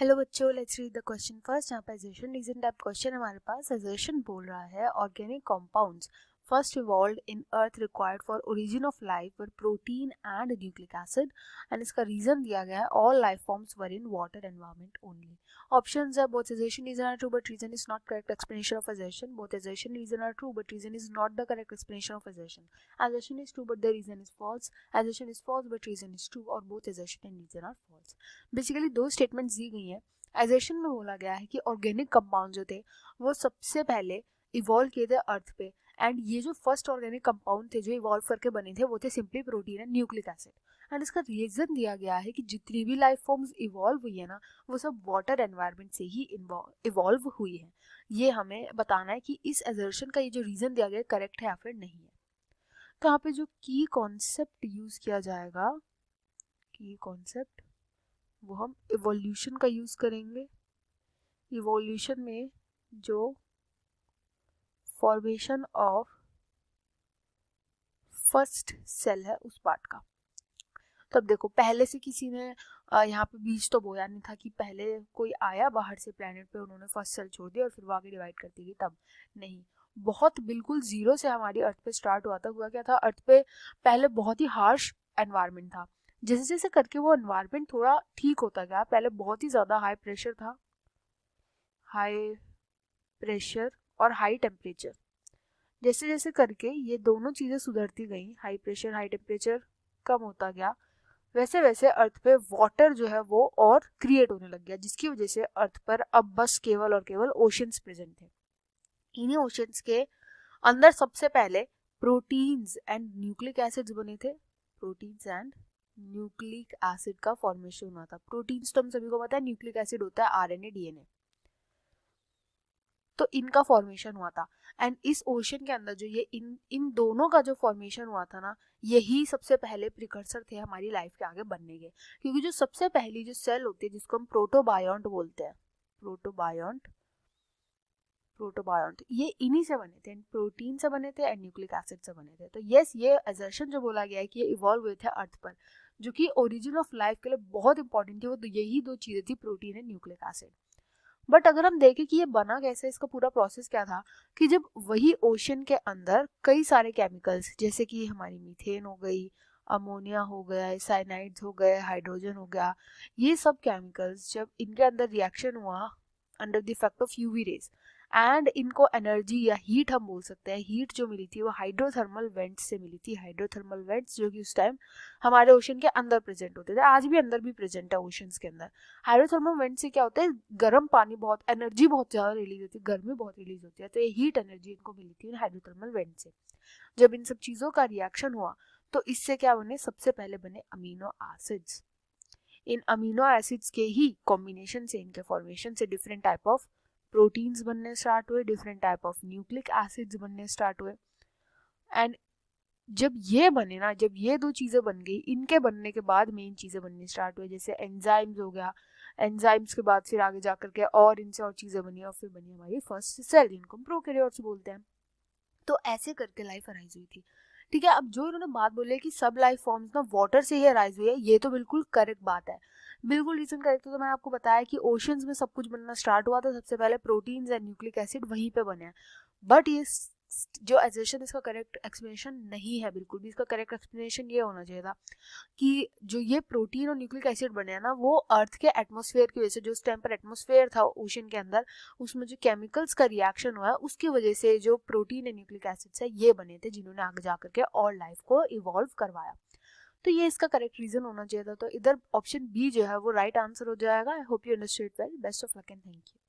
Hello बच्चों, let's read the question first. यहाँ पे assertion रीजन टाइप क्वेश्चन हमारे पास। assertion बोल रहा है organic compounds first evolved in earth required for origin of life were protein and nucleic acid, and इसका reason दिया गया है all life forms were in water environment only. Options है both assertion reason are true but reason is not correct explanation of assertion, both assertion reason are true but reason is not the correct explanation of assertion, assertion is true but the reason is false, assertion is false but reason is true, और both assertion and reason are false। Basically दो statements दी गई हैं। Assertion में बोला गया है कि organic compound जो थे वो सबसे पहले इवॉल्व किए थे अर्थ पे, एंड ये जो फर्स्ट ऑर्गेनिक कंपाउंड थे जो इवॉल्व करके बने थे वो थे simply protein and nucleic acid. And इसका रीजन दिया गया है कि जितनी भी लाइफ फॉर्म्स इवॉल्व हुई है ना वो सब वाटर एनवायरनमेंट से ही इवॉल्व हुई है। ये हमें बताना है कि इस एजर्शन का ये जो रीजन दिया गया करेक्ट है या फिर नहीं है। तो यहाँ पे जो की कॉन्सेप्ट यूज किया जाएगा, की कॉन्सेप्ट वो हम इवोल्यूशन का यूज करेंगे। इवोल्यूशन में जो फॉर्मेशन ऑफ फर्स्ट सेल है उस पार्ट का। तब देखो पहले से किसी ने यहाँ पे बीज तो बोया नहीं था कि पहले कोई आया बाहर से प्लेनेट पे, उन्होंने फर्स्ट सेल छोड़ दिया और फिर वो आगे डिवाइड करती गई, तब नहीं। बहुत बिल्कुल जीरो से हमारी अर्थ पे स्टार्ट हुआ था। हुआ क्या था, अर्थ पे पहले बहुत ही हार्श एनवायरनमेंट था। जैसे जैसे करके वो एनवायरनमेंट थोड़ा ठीक होता गया। पहले बहुत ही ज़्यादा हाई प्रेशर था, हाई प्रेशर और हाई टेम्परेचर। जैसे जैसे करके ये दोनों चीज़ें सुधरती गई, हाई प्रेशर हाई टेम्परेचर कम होता गया, वैसे वैसे अर्थ पे वाटर जो है वो और क्रिएट होने लग गया, जिसकी वजह से अर्थ पर अब बस केवल और केवल ओशंस प्रेजेंट थे। इन्हीं ओशंस के अंदर सबसे पहले प्रोटीन्स एंड न्यूक्लिक एसिड्स बने थे। प्रोटीन्स एंड न्यूक्लिक एसिड का फॉर्मेशन हुआ था। प्रोटीन्स तो हम सभी को पता है, न्यूक्लिक एसिड होता है आरएनए डीएनए, तो इनका फॉर्मेशन हुआ था। एंड इस ओशन के अंदर जो ये इन दोनों का जो फॉर्मेशन हुआ था ना, यही सबसे पहले प्रिकर्सर थे हमारी लाइफ के आगे बनने के। क्योंकि जो सबसे पहली जो सेल होती है जिसको हम प्रोटोबायोंट बोलते हैं, प्रोटोबायोंट ये इन्हीं से बने थे, प्रोटीन से बने थे एंड न्यूक्लिक एसिड से बने थे। तो यस, ये असर्शन जो बोला गया है कि ये इवॉल्व हुए थे अर्थ पर, जो कि ओरिजिन ऑफ लाइफ के लिए बहुत इंपॉर्टेंट थी, वो तो यही दो चीजें थी, protein and nucleic acid. But अगर हम देखें कि ये बना कैसे, इसका पूरा प्रोसेस क्या था, कि जब वही ओशन के अंदर कई सारे केमिकल्स, जैसे कि हमारी मीथेन हो गई, अमोनिया हो गया, साइनाइड्स हो गए, हाइड्रोजन हो गया, ये सब केमिकल्स जब इनके अंदर रिएक्शन हुआ under the effect of UV rays, and इनको एनर्जी या हीट हम बोल सकते हैं, हीट जो मिली थी वो हाइड्रोथर्मल वेंट्स से मिली थी। हाइड्रोथर्मल वेंट्स जो कि उस टाइम हमारे ओशन के अंदर प्रेजेंट होते थे, आज भी अंदर भी प्रेजेंट है ओशंस के अंदर। हाइड्रोथर्मल वेंट से क्या होता है, गर्म पानी, बहुत एनर्जी बहुत ज़्यादा रिलीज होती है, गर्मी बहुत रिलीज होती है, तो ये हीट एनर्जी इनको मिली थी हाइड्रोथर्मल वेंट से। जब इन सब चीज़ों का रिएक्शन हुआ तो इससे क्या बने, सबसे पहले बने अमीनो एसिड्स। इन अमीनो एसिड्स के ही कॉम्बिनेशन से, इनके फॉर्मेशन से डिफरेंट टाइप ऑफ प्रोटीन्स बनने स्टार्ट हुए, different type of nucleic acids बनने स्टार्ट हुए। एंड जब ये बने ना, जब ये दो चीज़ें बन गई, इनके बनने के बाद मेन चीज़ें बननी स्टार्ट हुई, जैसे एंजाइम्स हो गया। एंजाइम्स के बाद फिर आगे जा करके और इनसे और चीज़ें बनी, और फिर बनी हमारी फर्स्ट सेल, जिनको हम प्रोकैरियोट्स बोलते हैं। तो ऐसे करके लाइफ अराइज हुई थी। ठीक है, अब जो इन्होंने बात बोली है कि सब लाइफ फॉर्म्स ना वाटर से ही अराइज हुई है, ये तो बिल्कुल करेक्ट बात है, बिल्कुल रीजन करेक्ट। तो मैंने आपको बताया कि ओशंस में सब कुछ बनना स्टार्ट हुआ था, सबसे पहले प्रोटीन्स एंड न्यूक्लिक एसिड वहीं पे बने हैं। बट ये जो एजर्शन, इसका करेक्ट एक्सप्लेनेशन नहीं है बिल्कुल भी। इसका करेक्ट एक्सप्लेनेशन ये होना चाहिए था कि जो ये प्रोटीन और न्यूक्लिक एसिड बने हैं ना, वो अर्थ के एटमॉस्फेयर की वजह से, जो उस टाइम पर एटमॉस्फेयर था ओशन के अंदर, उसमें जो केमिकल्स का रिएक्शन हुआ है उसकी वजह से जो प्रोटीन एंड न्यूक्लिक एसिड्स है ये बने थे, जिन्होंने आगे जा करके और लाइफ को इवॉल्व करवाया। तो ये इसका करेक्ट रीजन होना चाहिए था। तो इधर ऑप्शन बी जो है वो राइट आंसर हो जाएगा। I hope you understood well. Best of luck and thank you.